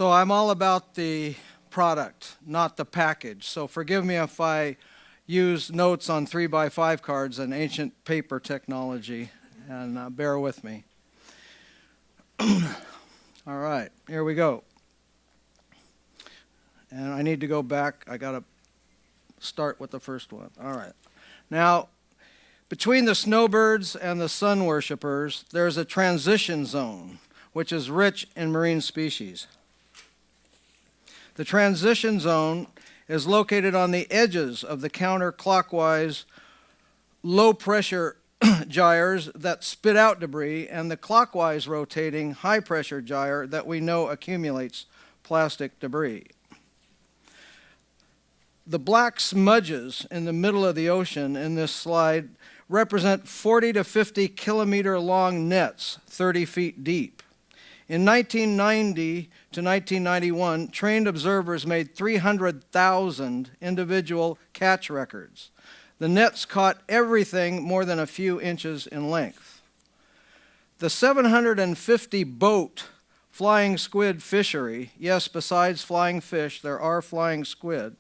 So I'm all about the product, not the package. So forgive me if I use notes on 3x5 cards and ancient paper technology, and bear with me. All right, here we go. And I need to go back. I got to start with the first one. All right. Now, between the snowbirds and the sun worshippers, there's a transition zone, which is rich in marine species. The transition zone is located on the edges of the counterclockwise low-pressure gyres that spit out debris and the clockwise rotating high-pressure gyre that we know accumulates plastic debris. The black smudges in the middle of the ocean in this slide represent 40 to 50 kilometer long nets, 30 feet deep. In 1990 to 1991, trained observers made 300,000 individual catch records. The nets caught everything more than a few inches in length. The 750 boat flying squid fishery, yes, besides flying fish, there are flying squid,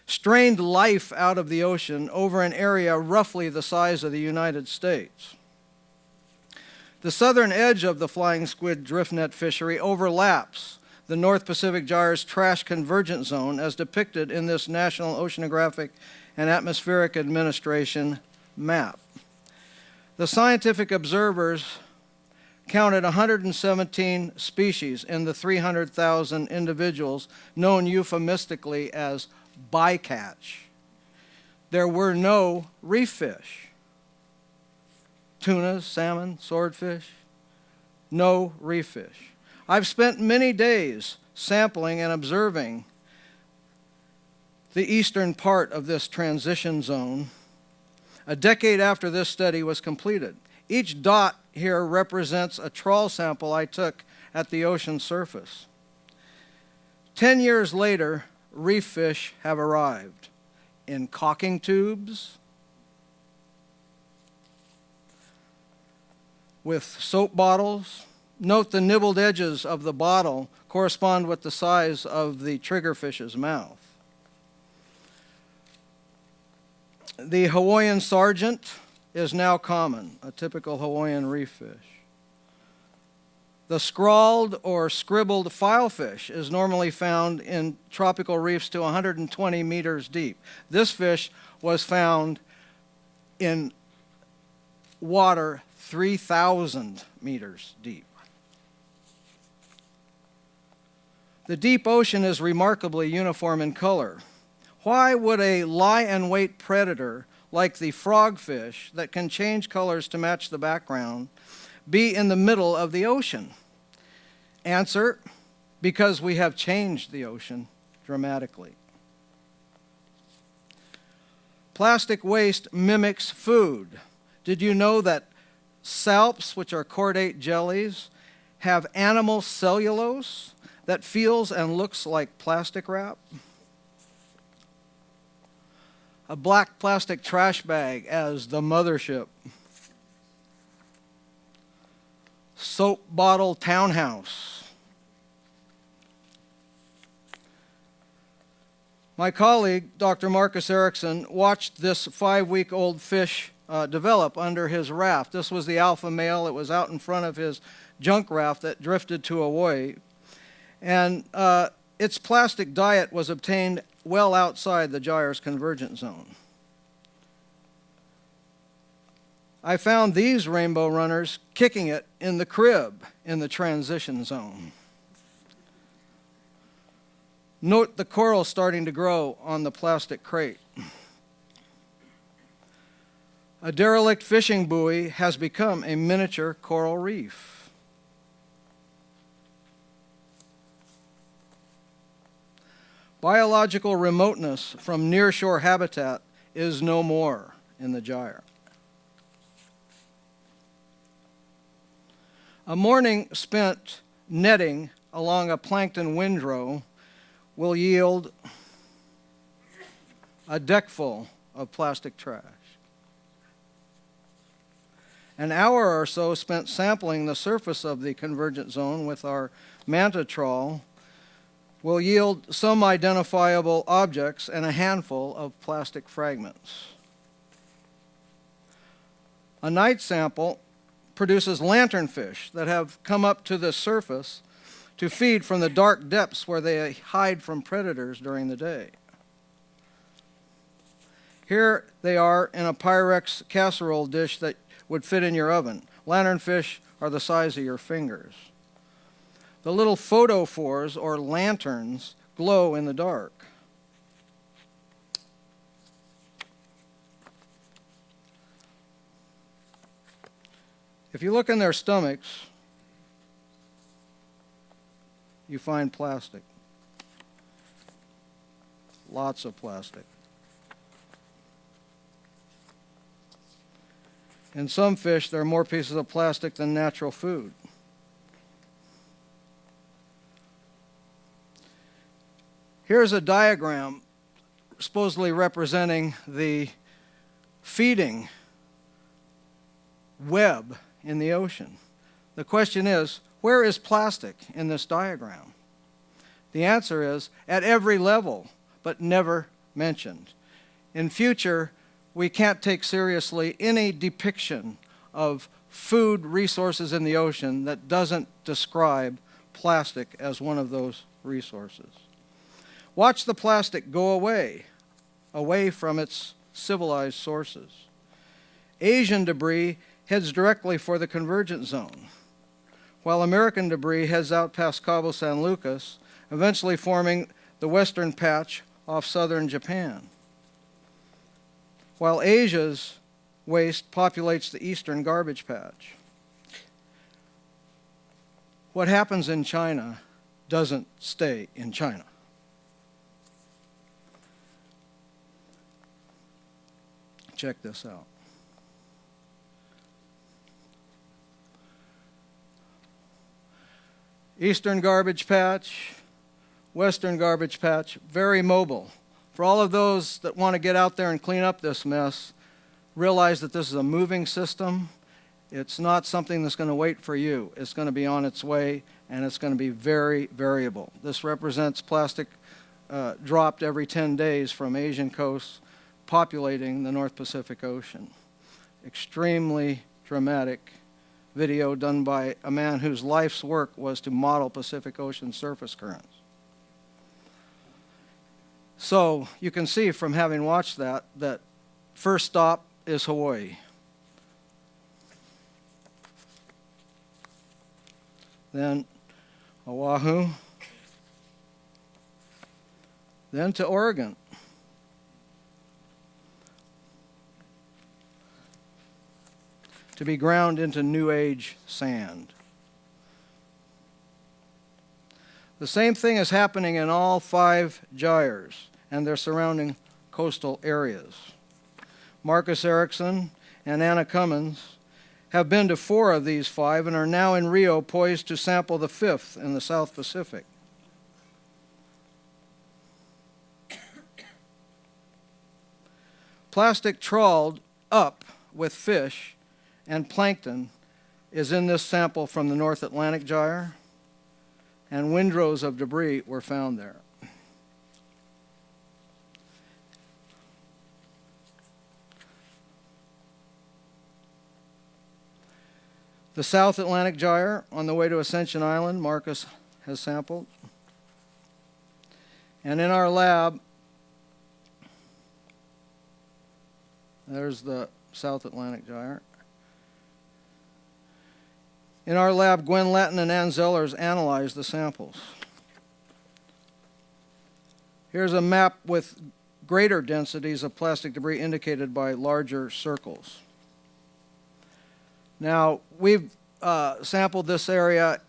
strained life out of the ocean over an area roughly the size of the United States. The southern edge of the flying squid drift net fishery overlaps the North Pacific Gyre's trash convergence zone as depicted in this National Oceanographic and Atmospheric Administration map. The scientific observers counted 117 species in the 300,000 individuals known euphemistically as bycatch. There were no reef fish. Tunas, salmon, swordfish, no reef fish. I've spent many days sampling and observing the eastern part of this transition zone a decade after this study was completed. Each dot here represents a trawl sample I took at the ocean surface. 10 years later, reef fish have arrived in caulking tubes, with soap bottles. Note the nibbled edges of the bottle correspond with the size of the triggerfish's mouth. The Hawaiian sargent is now common, a typical Hawaiian reef fish. The scrawled or scribbled filefish is normally found in tropical reefs to 120 meters deep. This fish was found in water 3,000 meters deep. The deep ocean is remarkably uniform in color. Why would a lie-and-wait predator like the frogfish that can change colors to match the background be in the middle of the ocean? Answer, because we have changed the ocean dramatically. Plastic waste mimics food. Did you know that salps, which are chordate jellies, have animal cellulose that feels and looks like plastic wrap? A black plastic trash bag as the mothership. Soap bottle townhouse. My colleague, Dr. Marcus Erickson, watched this 5-week-old fish develop under his raft. This was the alpha male. It was out in front of his junk raft that drifted to Hawaii. And its plastic diet was obtained well outside the gyre's convergence zone. I found these rainbow runners kicking it in the crib in the transition zone. Note the coral starting to grow on the plastic crate. A derelict fishing buoy has become a miniature coral reef. Biological remoteness from nearshore habitat is no more in the gyre. A morning spent netting along a plankton windrow will yield a deck full of plastic trash. An hour or so spent sampling the surface of the convergent zone with our manta trawl will yield some identifiable objects and a handful of plastic fragments. A night sample produces lanternfish that have come up to the surface to feed from the dark depths where they hide from predators during the day. Here they are in a Pyrex casserole dish that would fit in your oven. Lanternfish are the size of your fingers. The little photophores, or lanterns, glow in the dark. If you look in their stomachs, you find plastic. Lots of plastic. In some fish, there are more pieces of plastic than natural food. Here's a diagram supposedly representing the feeding web in the ocean. The question is, where is plastic in this diagram? The answer is at every level, but never mentioned. In future, we can't take seriously any depiction of food resources in the ocean that doesn't describe plastic as one of those resources. Watch the plastic go away from its civilized sources. Asian debris heads directly for the convergence zone, while American debris heads out past Cabo San Lucas, eventually forming the western patch off southern Japan, while Asia's waste populates the eastern garbage patch. What happens in China doesn't stay in China. Check this out. Eastern garbage patch, western garbage patch, very mobile. For all of those that want to get out there and clean up this mess, realize that this is a moving system. It's not something that's going to wait for you. It's going to be on its way, and it's going to be very variable. This represents plastic dropped every 10 days from Asian coasts, populating the North Pacific Ocean. Extremely dramatic video done by a man whose life's work was to model Pacific Ocean surface currents. So you can see from having watched that first stop is Hawaii. Then Oahu. Then to Oregon. To be ground into New Age sand. The same thing is happening in all 5 gyres and their surrounding coastal areas. Marcus Erickson and Anna Cummins have been to 4 of these 5 and are now in Rio poised to sample the 5th in the South Pacific. Plastic trawled up with fish and plankton is in this sample from the North Atlantic gyre, and windrows of debris were found there. The South Atlantic gyre on the way to Ascension Island, Marcus has sampled. And in our lab, there's the South Atlantic gyre. In our lab, Gwen Lattin and Ann Zellers analyzed the samples. Here's a map with greater densities of plastic debris indicated by larger circles. Now, we've sampled this area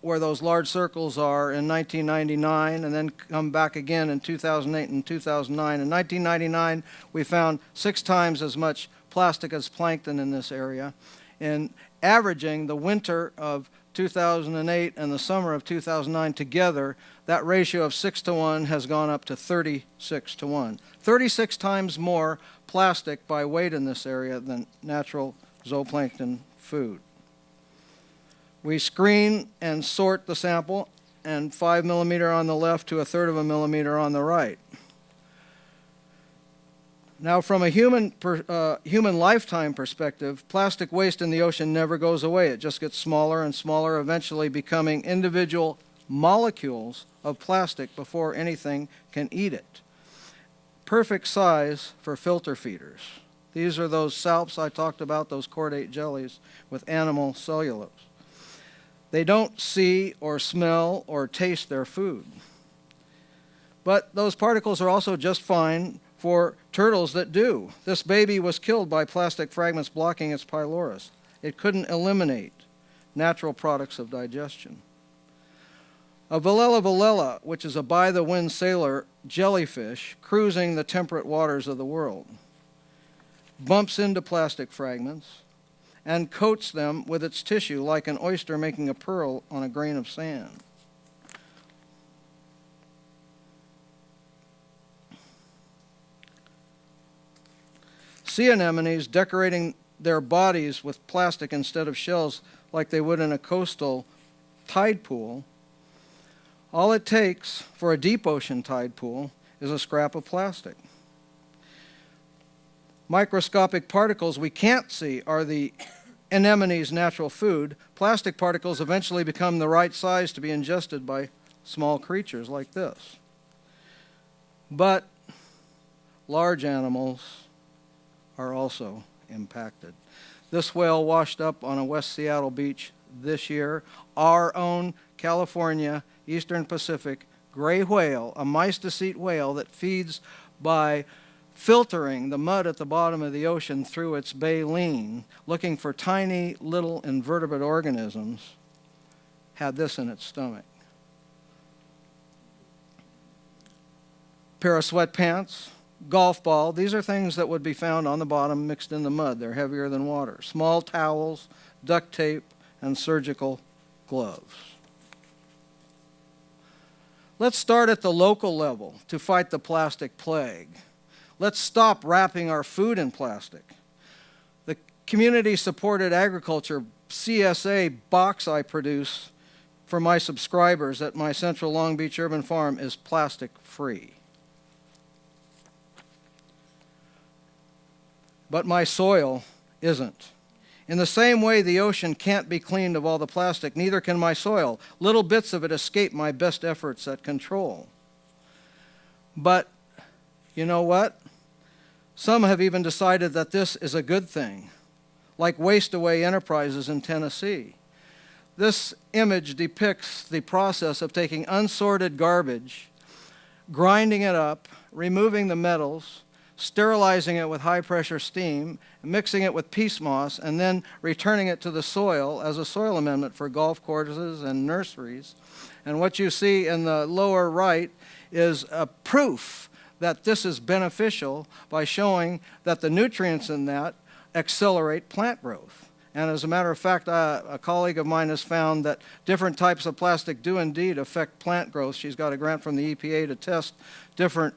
where those large circles are in 1999 and then come back again in 2008 and 2009. In 1999, we found 6 times as much plastic as plankton in this area. In averaging the winter of 2008 and the summer of 2009 together, that ratio of 6 to 1 has gone up to 36 to 1. 36 times more plastic by weight in this area than natural zooplankton food. We screen and sort the sample, and 5 millimeter on the left to 1/3 of a millimeter on the right. Now, from a human lifetime perspective, plastic waste in the ocean never goes away. It just gets smaller and smaller, eventually becoming individual molecules of plastic before anything can eat it. Perfect size for filter feeders. These are those salps I talked about, those chordate jellies with animal cellulose. They don't see or smell or taste their food. But those particles are also just fine for turtles that do. This baby was killed by plastic fragments blocking its pylorus. It couldn't eliminate natural products of digestion. A Velella, which is a by-the-wind sailor jellyfish cruising the temperate waters of the world, bumps into plastic fragments and coats them with its tissue like an oyster making a pearl on a grain of sand. Sea anemones decorating their bodies with plastic instead of shells like they would in a coastal tide pool. All it takes for a deep ocean tide pool is a scrap of plastic. Microscopic particles we can't see are the anemone's natural food. Plastic particles eventually become the right size to be ingested by small creatures like this. But large animals are also impacted. This whale washed up on a West Seattle beach this year. Our own California, Eastern Pacific gray whale, a mysticeate whale that feeds by filtering the mud at the bottom of the ocean through its baleen, looking for tiny little invertebrate organisms, had this in its stomach. Pair of sweatpants, golf ball, these are things that would be found on the bottom mixed in the mud. They're heavier than water. Small towels, duct tape, and surgical gloves. Let's start at the local level to fight the plastic plague. Let's stop wrapping our food in plastic. The community-supported agriculture CSA box I produce for my subscribers at my Central Long Beach urban farm is plastic-free. But my soil isn't. In the same way the ocean can't be cleaned of all the plastic, neither can my soil. Little bits of it escape my best efforts at control. But you know what? Some have even decided that this is a good thing, like Waste Away Enterprises in Tennessee. This image depicts the process of taking unsorted garbage, grinding it up, removing the metals, sterilizing it with high-pressure steam, mixing it with peat moss, and then returning it to the soil as a soil amendment for golf courses and nurseries. And what you see in the lower right is a proof that this is beneficial by showing that the nutrients in that accelerate plant growth. And as a matter of fact, a colleague of mine has found that different types of plastic do indeed affect plant growth. She's got a grant from the EPA to test different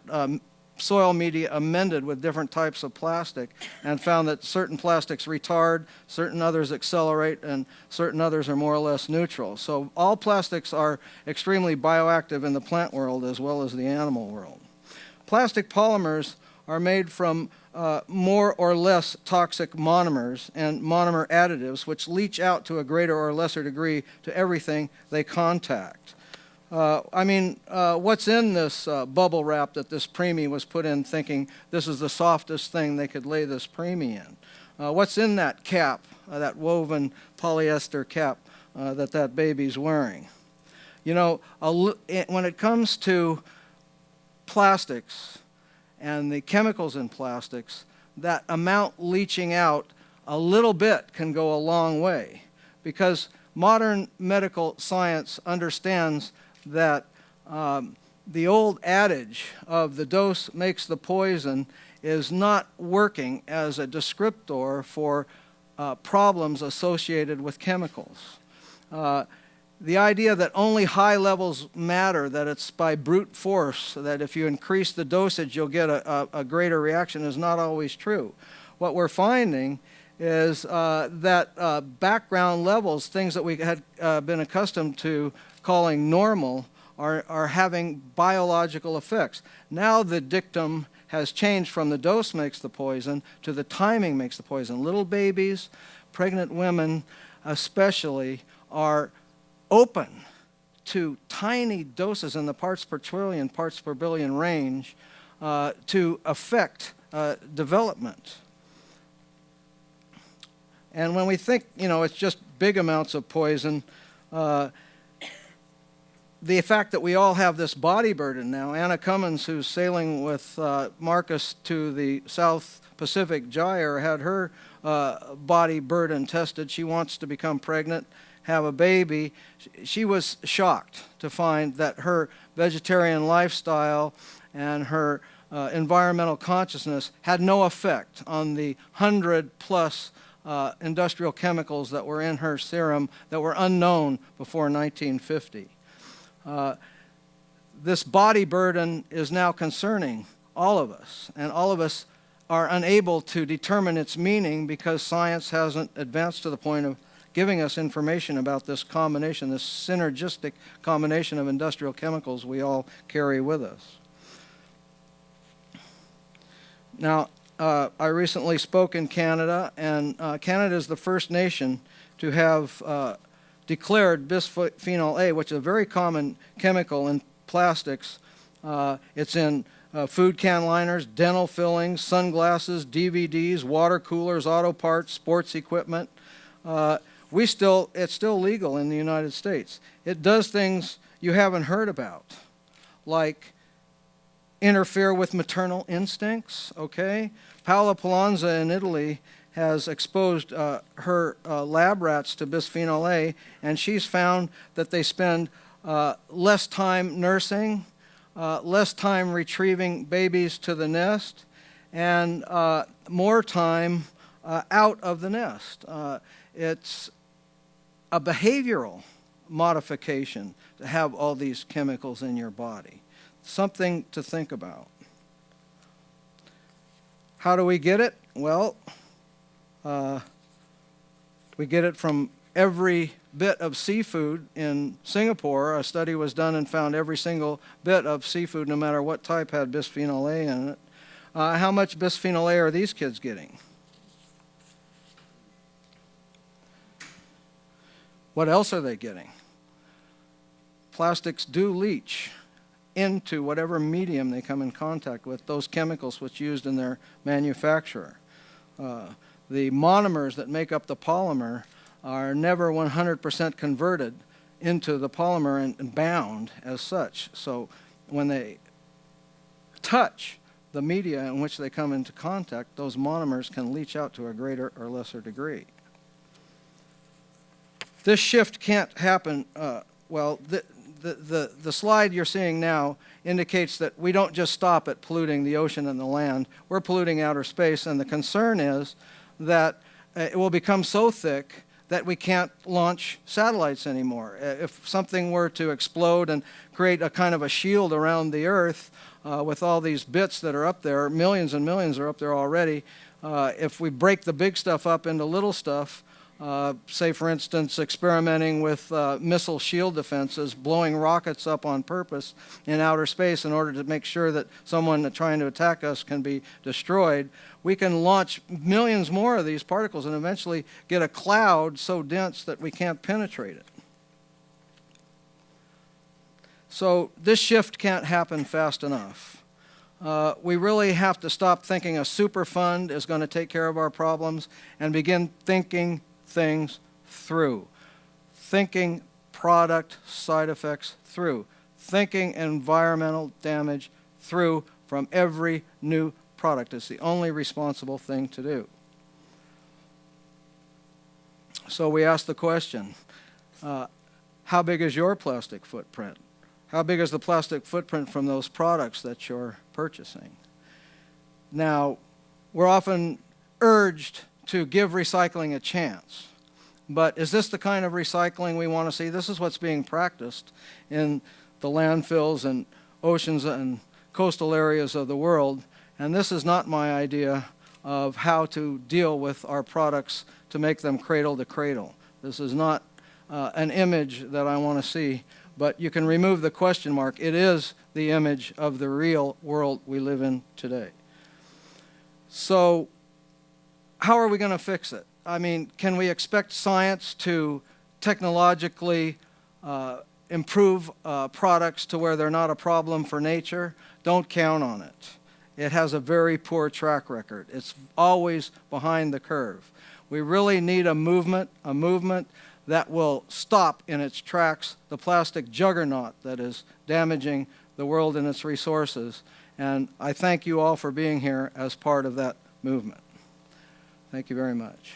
soil media amended with different types of plastic, and found that certain plastics retard, certain others accelerate, and certain others are more or less neutral. So all plastics are extremely bioactive in the plant world as well as the animal world. Plastic polymers are made from more or less toxic monomers and monomer additives which leach out to a greater or lesser degree to everything they contact. What's in this bubble wrap that this preemie was put in thinking this is the softest thing they could lay this preemie in? What's in that cap, that woven polyester cap that baby's wearing? You know, when it comes to plastics and the chemicals in plastics, that amount leaching out a little bit can go a long way, because modern medical science understands that the old adage of the dose makes the poison is not working as a descriptor for problems associated with chemicals. The idea that only high levels matter, that it's by brute force, that if you increase the dosage you'll get a greater reaction, is not always true. What we're finding is that background levels, things that we had been accustomed to calling normal, are having biological effects. Now the dictum has changed from the dose makes the poison to the timing makes the poison. Little babies, pregnant women especially, are open to tiny doses in the parts per trillion, parts per billion range to affect development. And when we think, it's just big amounts of poison, the fact that we all have this body burden now, Anna Cummins, who's sailing with Marcus to the South Pacific Gyre, had her body burden tested. She wants to become pregnant, have a baby. She was shocked to find that her vegetarian lifestyle and her environmental consciousness had no effect on the 100+ industrial chemicals that were in her serum that were unknown before 1950. This body burden is now concerning all of us, and all of us are unable to determine its meaning because science hasn't advanced to the point of giving us information about this combination, this synergistic combination of industrial chemicals we all carry with us. Now, I recently spoke in Canada, and Canada is the first nation to have declared bisphenol A, which is a very common chemical in plastics. It's in food can liners, dental fillings, sunglasses, DVDs, water coolers, auto parts, sports equipment. It's still legal in the United States. It does things you haven't heard about, like interfere with maternal instincts, okay? Paola Palanza in Italy has exposed her lab rats to bisphenol A, and she's found that they spend less time nursing, less time retrieving babies to the nest, and more time out of the nest. It's a behavioral modification to have all these chemicals in your body. Something to think about. How do we get it? Well, we get it from every bit of seafood in Singapore. A study was done and found every single bit of seafood, no matter what type, had bisphenol A in it. How much bisphenol A are these kids getting? What else are they getting? Plastics do leach into whatever medium they come in contact with, those chemicals which used in their manufacture. The monomers that make up the polymer are never 100% converted into the polymer and bound as such. So when they touch the media in which they come into contact, those monomers can leach out to a greater or lesser degree. This shift can't happen, the slide you're seeing now indicates that we don't just stop at polluting the ocean and the land. We're polluting outer space, and the concern is that it will become so thick that we can't launch satellites anymore. If something were to explode and create a kind of a shield around the Earth with all these bits that are up there, millions and millions are up there already, if we break the big stuff up into little stuff, say, for instance, experimenting with missile shield defenses, blowing rockets up on purpose in outer space in order to make sure that someone trying to attack us can be destroyed, we can launch millions more of these particles and eventually get a cloud so dense that we can't penetrate it. So this shift can't happen fast enough. We really have to stop thinking a super fund is going to take care of our problems and begin thinking things through, thinking product side effects through, thinking environmental damage through from every new product. It's the only responsible thing to do. So we ask the question, how big is your plastic footprint? How big is the plastic footprint from those products that you're purchasing? Now, we're often urged to give recycling a chance. But is this the kind of recycling we want to see? This is what's being practiced in the landfills and oceans and coastal areas of the world. And this is not my idea of how to deal with our products to make them cradle to cradle. This is not an image that I want to see, but you can remove the question mark. It is the image of the real world we live in today. So how are we going to fix it? I mean, can we expect science to technologically improve products to where they're not a problem for nature? Don't count on it. It has a very poor track record. It's always behind the curve. We really need a movement that will stop in its tracks the plastic juggernaut that is damaging the world and its resources. And I thank you all for being here as part of that movement. Thank you very much.